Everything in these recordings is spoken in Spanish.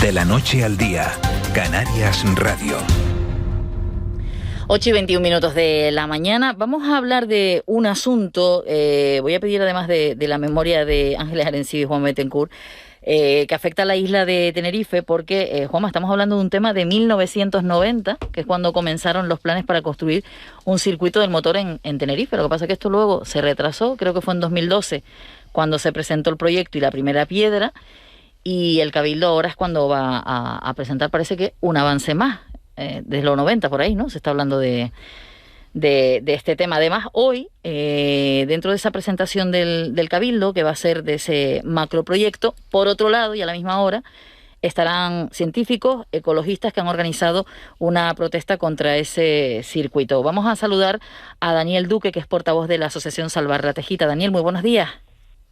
De la noche al día, Canarias Radio. 8:21 de la mañana. Vamos a hablar de un asunto, voy a pedir además de la memoria de Ángeles Arencibia y Juan Bettencourt, que afecta a la isla de Tenerife, porque, Juanma, estamos hablando de un tema de 1990, que es cuando comenzaron los planes para construir un circuito del motor en Tenerife. Lo que pasa es que esto luego se retrasó, creo que fue en 2012, cuando se presentó el proyecto y la primera piedra, y el Cabildo ahora es cuando va a presentar, parece que un avance más. Desde los 90 por ahí, ¿no? Se está hablando de este tema. Además, hoy, dentro de esa presentación del Cabildo, que va a ser de ese macroproyecto, por otro lado, y a la misma hora, estarán científicos, ecologistas que han organizado una protesta contra ese circuito. Vamos a saludar a Daniel Duque, que es portavoz de la Asociación Salvar la Tejita. Daniel, muy buenos días.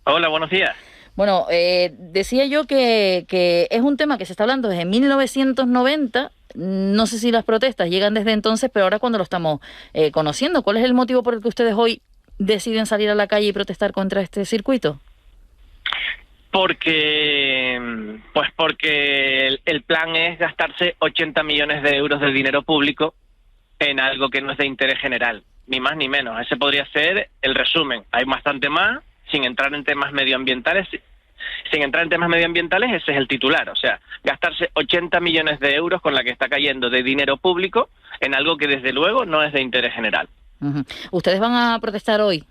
Hola, buenos días. Bueno, decía yo que es un tema que se está hablando desde 1990. No sé si las protestas llegan desde entonces, pero ahora cuando lo estamos conociendo, ¿cuál es el motivo por el que ustedes hoy deciden salir a la calle y protestar contra este circuito? Porque el plan es gastarse 80 millones de euros de dinero público en algo que no es de interés general, ni más ni menos. Ese podría ser el resumen. Hay bastante más, sin entrar en temas medioambientales. Sin entrar en temas medioambientales, ese es el titular. O sea, gastarse 80 millones de euros con la que está cayendo de dinero público en algo que desde luego no es de interés general. Uh-huh. ¿Ustedes van a protestar hoy?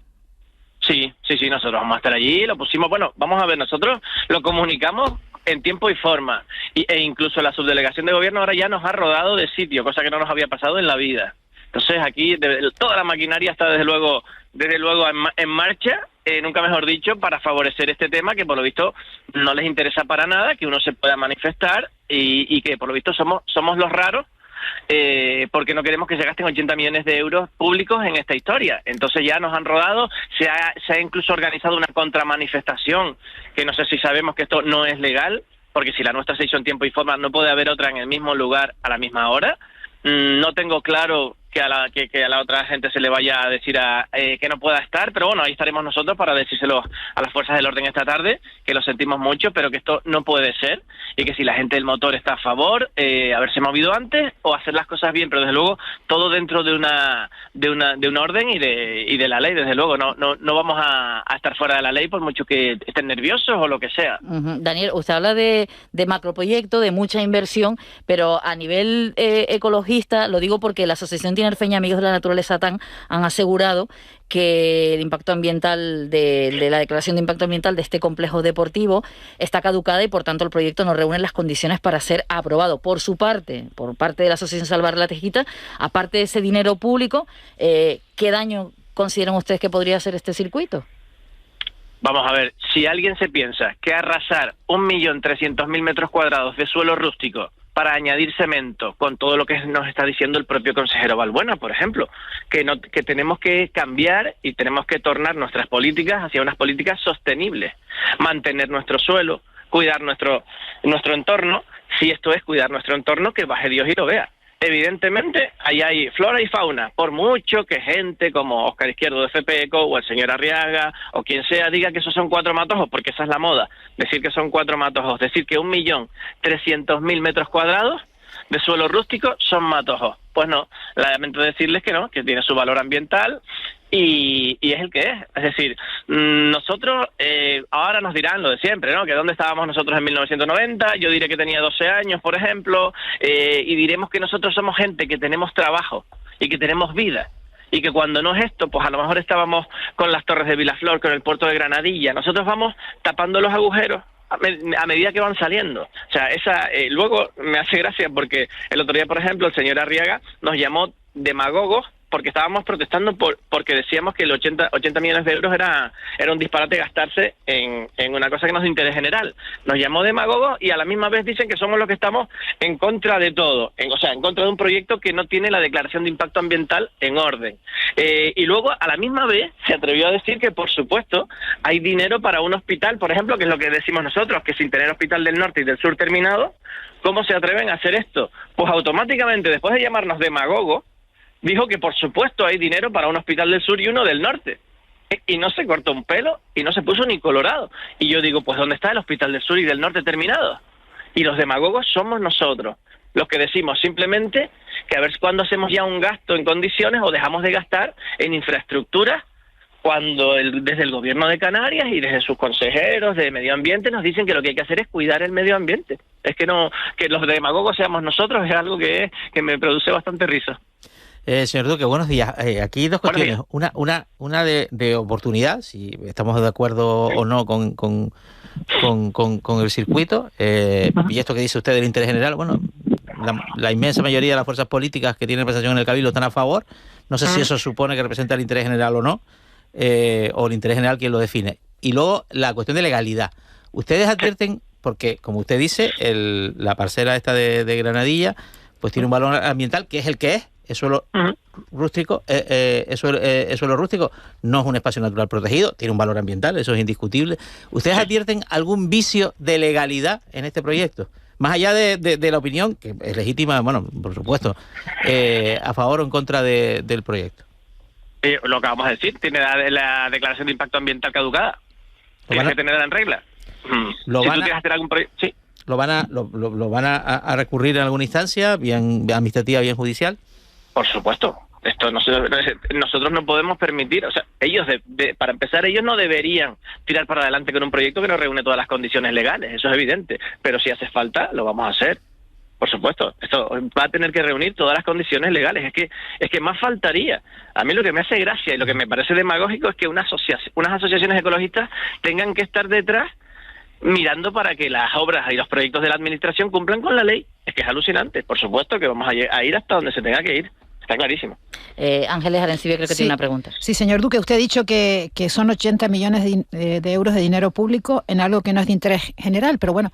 Sí, nosotros vamos a estar allí, lo pusimos, bueno, vamos a ver, nosotros lo comunicamos en tiempo y forma, e incluso la subdelegación de gobierno ahora ya nos ha rodado de sitio, cosa que no nos había pasado en la vida. Entonces aquí toda la maquinaria está desde luego en marcha, nunca mejor dicho, para favorecer este tema que por lo visto no les interesa para nada, que uno se pueda manifestar y que por lo visto somos los raros, porque no queremos que se gasten 80 millones de euros públicos en esta historia. Entonces ya nos han rodado, se ha incluso organizado una contramanifestación, que no sé si sabemos que esto no es legal, porque si la nuestra se hizo en tiempo y forma no puede haber otra en el mismo lugar a la misma hora. No tengo claro que a la otra gente se le vaya a decir que no pueda estar, pero bueno, ahí estaremos nosotros para decírselo a las fuerzas del orden esta tarde, que lo sentimos mucho, pero que esto no puede ser, y que si la gente del motor está a favor, haberse movido antes o hacer las cosas bien, pero desde luego todo dentro de un orden y de la ley, desde luego, no vamos a estar fuera de la ley por mucho que estén nerviosos o lo que sea. Uh-huh. Daniel, usted habla de macroproyecto, de mucha inversión, pero a nivel ecologista, lo digo porque la Asociación Tinerfeña Amigos de la Naturaleza TAN han asegurado que el impacto ambiental de la declaración de impacto ambiental de este complejo deportivo está caducada y por tanto el proyecto no reúne las condiciones para ser aprobado. Por su parte, por parte de la Asociación Salvar la Tejita, aparte de ese dinero público, ¿qué daño consideran ustedes que podría hacer este circuito? Vamos a ver, si alguien se piensa que arrasar 1.300.000 metros cuadrados de suelo rústico para añadir cemento, con todo lo que nos está diciendo el propio consejero Balbuena, por ejemplo, que tenemos que cambiar y tenemos que tornar nuestras políticas hacia unas políticas sostenibles, mantener nuestro suelo, cuidar nuestro entorno. Si esto es cuidar nuestro entorno, que baje Dios y lo vea. Evidentemente, ahí hay flora y fauna, por mucho que gente como Óscar Izquierdo de FPECO o el señor Arriaga o quien sea diga que esos son 4 matojos, porque esa es la moda, decir que son 4 matojos, decir que 1.300.000 metros cuadrados de suelo rústico son matojos. Pues no, lamento decirles que no, que tiene su valor ambiental y es el que es. Es decir, nosotros ahora nos dirán lo de siempre, ¿no? Que dónde estábamos nosotros en 1990, yo diré que tenía 12 años, por ejemplo, y diremos que nosotros somos gente que tenemos trabajo y que tenemos vida. Y que cuando no es esto, pues a lo mejor estábamos con las torres de Vilaflor, con el puerto de Granadilla. Nosotros vamos tapando los agujeros a medida que van saliendo. O sea, luego me hace gracia porque el otro día, por ejemplo, el señor Arriaga nos llamó demagogos porque estábamos protestando porque decíamos que el 80 millones de euros era un disparate gastarse en una cosa que no es de interés general. Nos llamó demagogos y a la misma vez dicen que somos los que estamos en contra de todo, o sea, en contra de un proyecto que no tiene la declaración de impacto ambiental en orden. Y luego, a la misma vez, se atrevió a decir que, por supuesto, hay dinero para un hospital, por ejemplo, que es lo que decimos nosotros, que sin tener hospital del norte y del sur terminado, ¿cómo se atreven a hacer esto? Pues automáticamente, después de llamarnos demagogos, dijo que por supuesto hay dinero para un hospital del sur y uno del norte. Y no se cortó un pelo y no se puso ni colorado. Y yo digo, pues ¿dónde está el hospital del sur y del norte terminado? Y los demagogos somos nosotros, los que decimos simplemente que a ver cuándo hacemos ya un gasto en condiciones o dejamos de gastar en infraestructuras, cuando desde el gobierno de Canarias y desde sus consejeros de medio ambiente nos dicen que lo que hay que hacer es cuidar el medio ambiente. Es que no, que los demagogos seamos nosotros es algo que me produce bastante risa. Señor Duque, buenos días. Aquí dos cuestiones. Una de oportunidad, si estamos de acuerdo o no con el circuito. Y esto que dice usted del interés general, bueno, la inmensa mayoría de las fuerzas políticas que tienen representación en el Cabildo están a favor. No sé si eso supone que representa el interés general o no, o el interés general quien lo define. Y luego la cuestión de legalidad. Ustedes advierten, porque como usted dice, la parcela esta de Granadilla, pues tiene un valor ambiental que es el que es. El suelo rústico, el suelo rústico no es un espacio natural protegido, tiene un valor ambiental, eso es indiscutible. ¿Ustedes advierten algún vicio de legalidad en este proyecto? Más allá de la opinión, que es legítima, bueno, por supuesto, a favor o en contra del proyecto. Lo que vamos a decir, tiene la declaración de impacto ambiental caducada. Tienes que tenerla en regla. Si tú quieres hacer algún proyecto, sí. ¿Lo van a recurrir en alguna instancia, bien administrativa, bien judicial? Por supuesto. Esto nosotros no podemos permitir, o sea, ellos para empezar, ellos no deberían tirar para adelante con un proyecto que no reúne todas las condiciones legales, eso es evidente, pero si hace falta, lo vamos a hacer. Por supuesto, esto va a tener que reunir todas las condiciones legales, es que más faltaría. A mí lo que me hace gracia y lo que me parece demagógico es que unas asociaciones ecologistas tengan que estar detrás mirando para que las obras y los proyectos de la administración cumplan con la ley. Es que es alucinante. Por supuesto que vamos a ir hasta donde se tenga que ir. Está clarísimo. Ángeles Arencibia creo que tiene una pregunta. Sí, señor Duque, usted ha dicho que son 80 millones de euros de dinero público en algo que no es de interés general, pero bueno,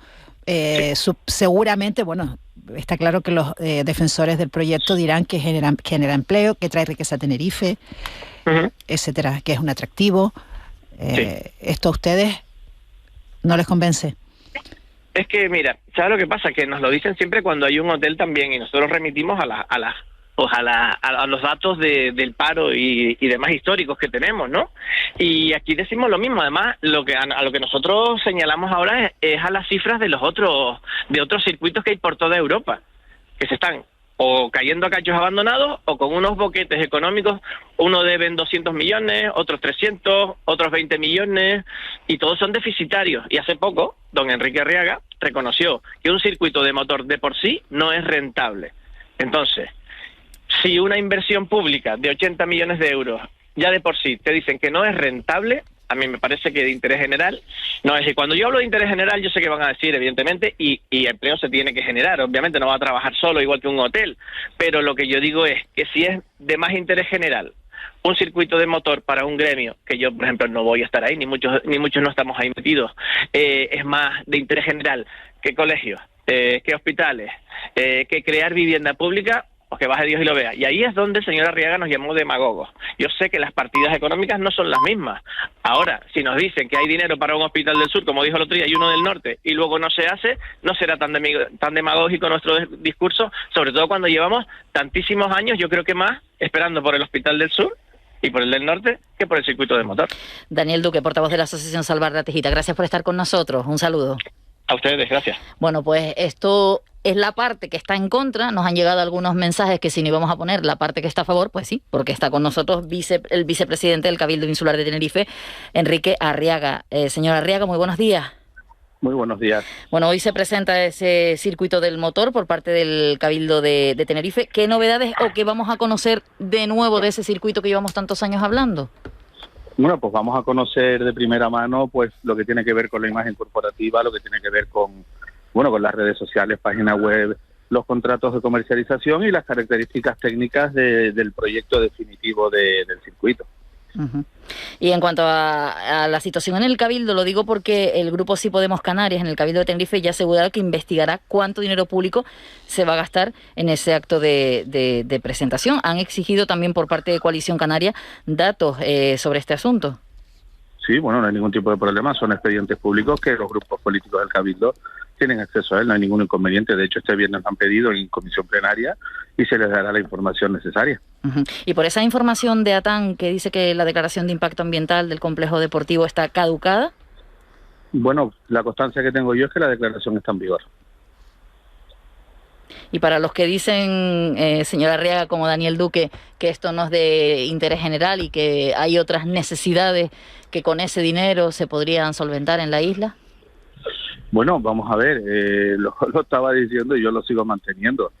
seguramente, bueno, está claro que los defensores del proyecto dirán que genera empleo, que trae riqueza a Tenerife, etcétera, que es un atractivo. ¿Esto a ustedes no les convence? Es que, mira, ¿sabes lo que pasa? Que nos lo dicen siempre cuando hay un hotel también y nosotros remitimos a los datos del paro y demás históricos que tenemos, ¿no? Y aquí decimos lo mismo. Además, a lo que nosotros señalamos ahora es a las cifras de otros circuitos que hay por toda Europa, que se están o cayendo a cachos abandonados o con unos boquetes económicos. Uno deben 200 millones, otros 300, otros 20 millones, y todos son deficitarios. Y hace poco, don Enrique Arriaga reconoció que un circuito de motor de por sí no es rentable. Entonces, si una inversión pública de 80 millones de euros ya de por sí te dicen que no es rentable, a mí me parece que de interés general no es. Y cuando yo hablo de interés general, yo sé que van a decir, evidentemente, y empleo se tiene que generar. Obviamente no va a trabajar solo igual que un hotel, pero lo que yo digo es que si es de más interés general un circuito de motor para un gremio, que yo, por ejemplo, no voy a estar ahí, ni muchos no estamos ahí metidos, es más de interés general que colegios, que hospitales, que crear vivienda pública, o que baje Dios y lo vea. Y ahí es donde el señor Arriaga nos llamó demagogos. Yo sé que las partidas económicas no son las mismas. Ahora, si nos dicen que hay dinero para un hospital del sur, como dijo el otro día, y uno del norte, y luego no se hace, no será tan demagógico nuestro discurso, sobre todo cuando llevamos tantísimos años, yo creo que más, esperando por el hospital del sur y por el del norte, que por el circuito de motor. Daniel Duque, portavoz de la Asociación Salvar la Tejita, gracias por estar con nosotros. Un saludo. A ustedes, gracias. Bueno, pues esto es la parte que está en contra. Nos han llegado algunos mensajes que si no íbamos a poner la parte que está a favor, pues sí, porque está con nosotros el vicepresidente del Cabildo Insular de Tenerife, Enrique Arriaga. Señor Arriaga, muy buenos días. Muy buenos días. Bueno, hoy se presenta ese circuito del motor por parte del Cabildo de Tenerife. ¿Qué novedades o qué vamos a conocer de nuevo de ese circuito que llevamos tantos años hablando? Bueno, pues vamos a conocer de primera mano pues lo que tiene que ver con la imagen corporativa, lo que tiene que ver con las redes sociales, página web, los contratos de comercialización y las características técnicas del proyecto definitivo del circuito. Uh-huh. Y en cuanto a la situación en el Cabildo, lo digo porque el grupo Sí Podemos Canarias en el Cabildo de Tenerife ya ha asegurado que investigará cuánto dinero público se va a gastar en ese acto de presentación. Han exigido también por parte de Coalición Canaria datos sobre este asunto. Sí, bueno, no hay ningún tipo de problema, son expedientes públicos que los grupos políticos del Cabildo tienen acceso a él, no hay ningún inconveniente. De hecho, este viernes han pedido en comisión plenaria y se les dará la información necesaria. Uh-huh. Y por esa información de ATAN que dice que la declaración de impacto ambiental del complejo deportivo está caducada. Bueno, la constancia que tengo yo es que la declaración está en vigor. Y para los que dicen, señora Arriaga, como Daniel Duque, que esto no es de interés general y que hay otras necesidades que con ese dinero se podrían solventar en la isla. Bueno, vamos a ver, lo estaba diciendo y yo lo sigo manteniendo.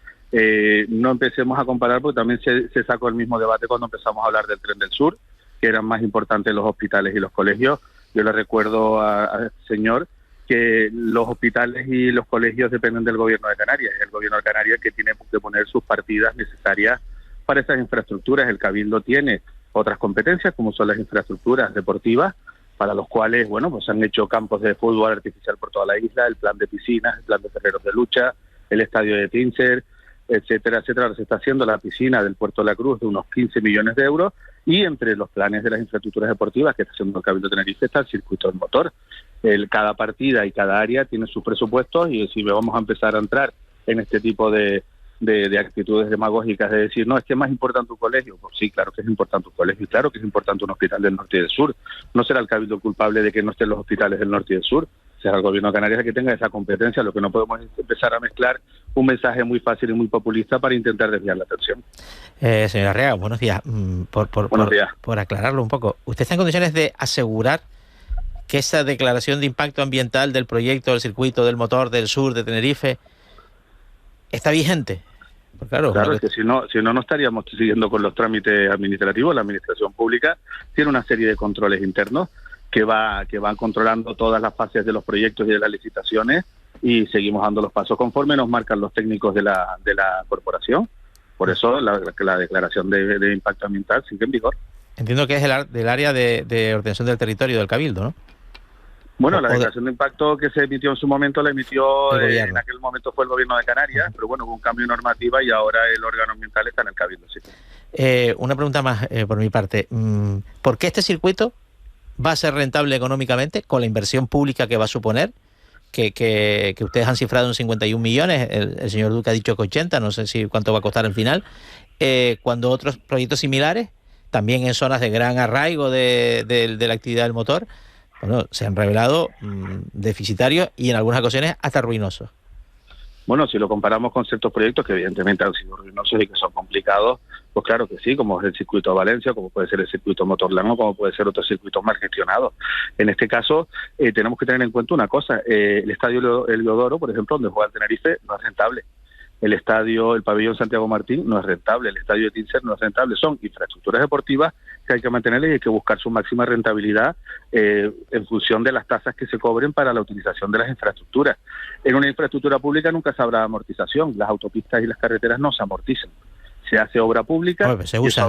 No empecemos a comparar porque también se sacó el mismo debate cuando empezamos a hablar del Tren del Sur, que eran más importantes los hospitales y los colegios. Yo le recuerdo al señor que los hospitales y los colegios dependen del Gobierno de Canarias. Es el Gobierno de Canarias que tiene que poner sus partidas necesarias para esas infraestructuras. El Cabildo tiene otras competencias, como son las infraestructuras deportivas, para los cuales, bueno, pues han hecho campos de fútbol artificial por toda la isla, el plan de piscinas, el plan de terrenos de lucha, el estadio de Tíncer, etcétera, etcétera. Ahora se está haciendo la piscina del Puerto de la Cruz de unos 15 millones de euros, y entre los planes de las infraestructuras deportivas que está haciendo el Cabildo de Tenerife está el circuito del motor. Cada partida y cada área tiene sus presupuestos, y si vamos a empezar a entrar en este tipo de actitudes demagógicas de decir, no, es que es más importante un colegio, pues sí, claro que es importante un colegio, y claro que es importante un hospital del norte y del sur. No será el Cabildo culpable de que no estén los hospitales del norte y del sur, será el Gobierno de Canarias el que tenga esa competencia. Lo que no podemos es empezar a mezclar un mensaje muy fácil y muy populista para intentar desviar la atención. Señora Arriaga, buenos días. Buenos días. Por aclararlo un poco, ¿usted está en condiciones de asegurar que esa declaración de impacto ambiental del proyecto del circuito del motor del sur de Tenerife está vigente? Pues claro, es que si no estaríamos siguiendo con los trámites administrativos. La administración pública tiene una serie de controles internos que van controlando todas las fases de los proyectos y de las licitaciones, y seguimos dando los pasos conforme nos marcan los técnicos de la corporación. Por eso la declaración de impacto ambiental sigue en vigor. Entiendo que es del área de ordenación del territorio del Cabildo, ¿no? Bueno, la declaración de impacto que se emitió en su momento la emitió en aquel momento fue el Gobierno de Canarias, pero bueno, hubo un cambio de normativa y ahora el órgano ambiental está en el Cabildo. Sí. Una pregunta más por mi parte. ¿Por qué este circuito va a ser rentable económicamente con la inversión pública que va a suponer? Que ustedes han cifrado en 51 millones, el señor Duque ha dicho que 80, no sé si cuánto va a costar al final, cuando otros proyectos similares, también en zonas de gran arraigo de la actividad del motor, bueno, se han revelado deficitarios y en algunas ocasiones hasta ruinosos. Bueno, si lo comparamos con ciertos proyectos que evidentemente han sido ruinosos y que son complicados, pues claro que sí, como es el circuito de Valencia, como puede ser el circuito Motorland, como puede ser otros circuitos mal gestionados. En este caso, tenemos que tener en cuenta una cosa: el estadio Heliodoro, por ejemplo, donde juega el Tenerife, no es rentable. El pabellón Santiago Martín no es rentable, el estadio de Tíncer no es rentable. Son infraestructuras deportivas que hay que mantenerlas y hay que buscar su máxima rentabilidad en función de las tasas que se cobren para la utilización de las infraestructuras. En una infraestructura pública nunca se habrá amortización, las autopistas y las carreteras no se amortizan. Se hace obra pública. Bueno, se usan,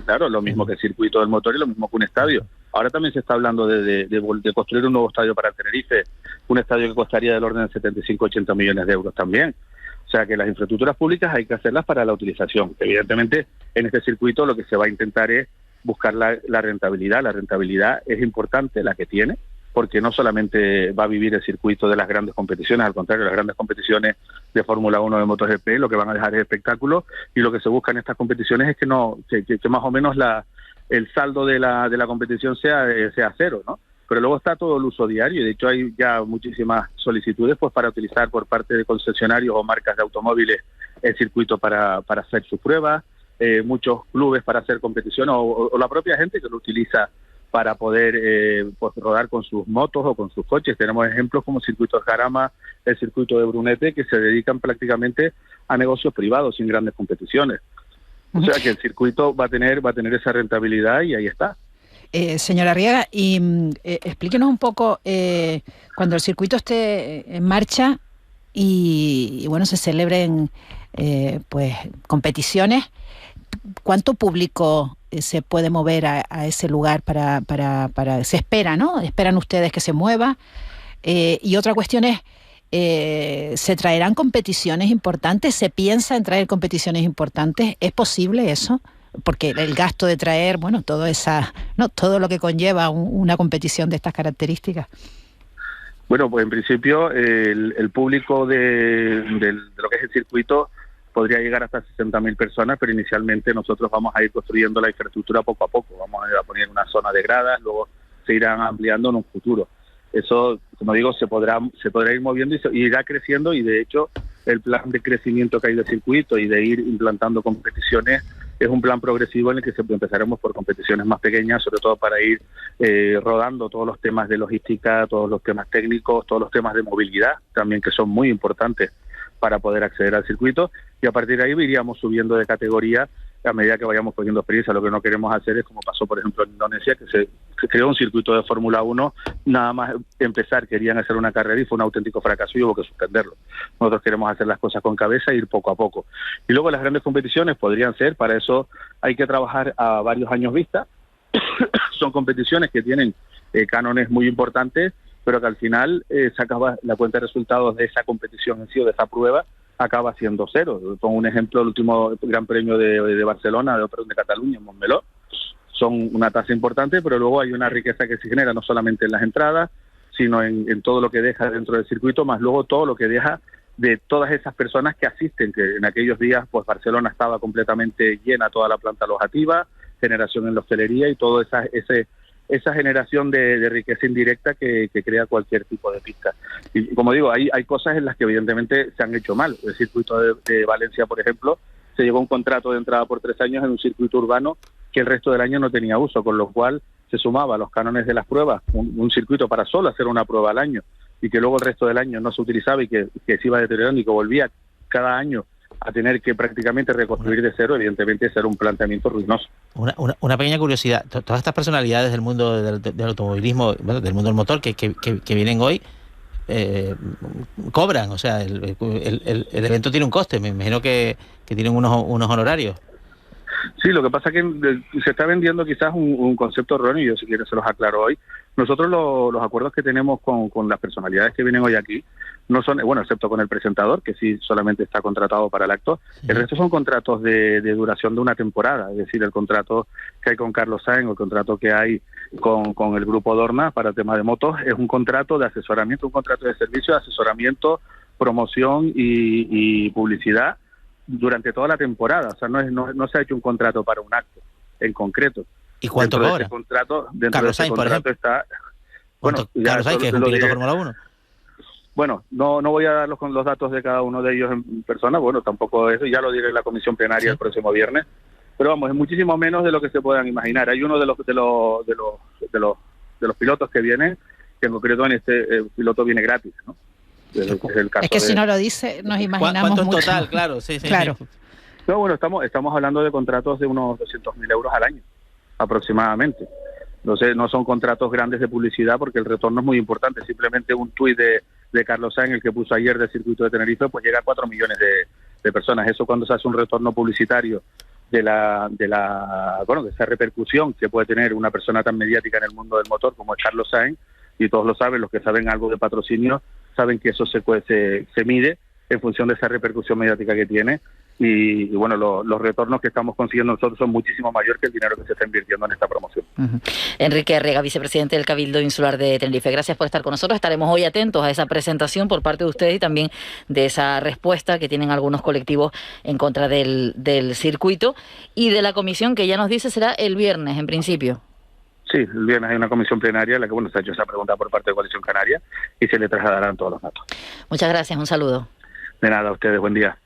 claro, lo mismo que el circuito del motor y lo mismo que un estadio. Ahora también se está hablando de construir un nuevo estadio para el Tenerife, un estadio que costaría del orden de 75-80 millones de euros también. O sea que las infraestructuras públicas hay que hacerlas para la utilización. Evidentemente, en este circuito lo que se va a intentar es buscar la rentabilidad. La rentabilidad es importante, la que tiene, porque no solamente va a vivir el circuito de las grandes competiciones, al contrario, las grandes competiciones de Fórmula 1, de MotoGP, lo que van a dejar es espectáculo, y lo que se busca en estas competiciones es que más o menos el saldo de la competición sea cero, ¿no? Pero luego está todo el uso diario, y de hecho hay ya muchísimas solicitudes pues para utilizar por parte de concesionarios o marcas de automóviles el circuito para hacer sus pruebas, muchos clubes para hacer competición, o la propia gente que lo utiliza para poder pues rodar con sus motos o con sus coches. Tenemos ejemplos como Circuitos Jarama, el circuito de Brunete, que se dedican prácticamente a negocios privados sin grandes competiciones. O sea que el circuito va a tener esa rentabilidad, y ahí está. Señora Arriaga, y explíquenos un poco, cuando el circuito esté en marcha y bueno, se celebren pues competiciones, ¿cuánto público se puede mover a ese lugar para se espera, ¿no? ¿Esperan ustedes que se mueva? Y otra cuestión es, ¿se traerán competiciones importantes? ¿Se piensa en traer competiciones importantes? ¿Es posible eso? Porque el gasto de traer, bueno, todo lo que conlleva una competición de estas características. Bueno, pues en principio el público de lo que es el circuito podría llegar hasta 60.000 personas, pero inicialmente nosotros vamos a ir construyendo la infraestructura poco a poco. Vamos a poner una zona de gradas, luego se irán ampliando en un futuro. Eso, como digo, se podrá ir moviendo y irá creciendo, y de hecho el plan de crecimiento que hay del circuito y de ir implantando competiciones es un plan progresivo en el que empezaremos por competiciones más pequeñas, sobre todo para ir rodando todos los temas de logística, todos los temas técnicos, todos los temas de movilidad también, que son muy importantes para poder acceder al circuito, y a partir de ahí iríamos subiendo de categoría a medida que vayamos cogiendo experiencia. Lo que no queremos hacer es como pasó, por ejemplo, en Indonesia, que se creó un circuito de Fórmula 1, nada más empezar querían hacer una carrera y fue un auténtico fracaso y hubo que suspenderlo. Nosotros queremos hacer las cosas con cabeza e ir poco a poco. Y luego las grandes competiciones podrían ser, para eso hay que trabajar a varios años vista. Son competiciones que tienen cánones muy importantes, pero que al final sacaba la cuenta de resultados de esa competición en sí o de esa prueba, acaba siendo cero. Pongo un ejemplo, el último Gran Premio de Barcelona, de Cataluña, en Montmeló, son una tasa importante, pero luego hay una riqueza que se genera no solamente en las entradas, sino en todo lo que deja dentro del circuito, más luego todo lo que deja de todas esas personas que asisten, que en aquellos días pues Barcelona estaba completamente llena, toda la planta alojativa, generación en la hostelería y toda esa generación de riqueza indirecta que crea cualquier tipo de pista. Y como digo, hay cosas en las que evidentemente se han hecho mal. El circuito de Valencia, por ejemplo, se llegó a un contrato de entrada por 3 años en un circuito urbano que el resto del año no tenía uso, con lo cual se sumaba a los cánones de las pruebas un circuito para solo hacer una prueba al año, y que luego el resto del año no se utilizaba y que se iba deteriorando y que volvía cada año a tener que prácticamente reconstruir de cero. Evidentemente ese era un planteamiento ruinoso. Una pequeña curiosidad, todas estas personalidades del mundo del automovilismo, bueno, del mundo del motor que vienen hoy, cobran, o sea, el evento tiene un coste, me imagino que tienen unos honorarios. Sí, lo que pasa es que se está vendiendo quizás un concepto erróneo, y yo si quieres se los aclaro hoy. Nosotros los acuerdos que tenemos con las personalidades que vienen hoy aquí no son, bueno, excepto con el presentador, que sí solamente está contratado para el acto, el resto son contratos de duración de una temporada, es decir, el contrato que hay con Carlos Sainz o el contrato que hay con el grupo Dorna para el tema de motos es un contrato de asesoramiento, un contrato de servicio de asesoramiento, promoción y publicidad durante toda la temporada. O sea, no se ha hecho un contrato para un acto en concreto. ¿Y cuánto cobra? Carlos Sainz, por ejemplo, está... Bueno, Carlos Sainz, que es un piloto de Fórmula 1. Bueno, no voy a dar los datos de cada uno de ellos en persona, bueno, tampoco eso, ya lo diré en la comisión plenaria el próximo viernes, pero vamos, es muchísimo menos de lo que se puedan imaginar. Hay uno de los pilotos que viene, que en concreto en este piloto viene gratis, ¿no? Es que si no lo dice, nos imaginamos ¿Cuánto en mucho. total? Claro, sí. Claro. No, bueno, estamos hablando de contratos de unos 200.000 euros al año, aproximadamente. Entonces, no son contratos grandes de publicidad porque el retorno es muy importante. Simplemente un tuit de Carlos Sainz, el que puso ayer del circuito de Tenerife, pues llega a 4 millones de personas. Eso cuando se hace un retorno publicitario de esa repercusión que puede tener una persona tan mediática en el mundo del motor como es Carlos Sainz, y todos lo saben, los que saben algo de patrocinio, saben que eso se mide en función de esa repercusión mediática que tiene. Y bueno, los retornos que estamos consiguiendo nosotros son muchísimo mayor que el dinero que se está invirtiendo en esta promoción. Enrique Herrega, vicepresidente del Cabildo Insular de Tenerife, gracias por estar con nosotros. Estaremos hoy atentos a esa presentación por parte de ustedes y también de esa respuesta que tienen algunos colectivos en contra del circuito y de la comisión que ya nos dice será el viernes en principio. Sí, el viernes hay una comisión plenaria en la que se ha hecho esa pregunta por parte de Coalición Canaria y se le trasladarán todos los datos. Muchas gracias, un saludo. De nada, a ustedes, buen día.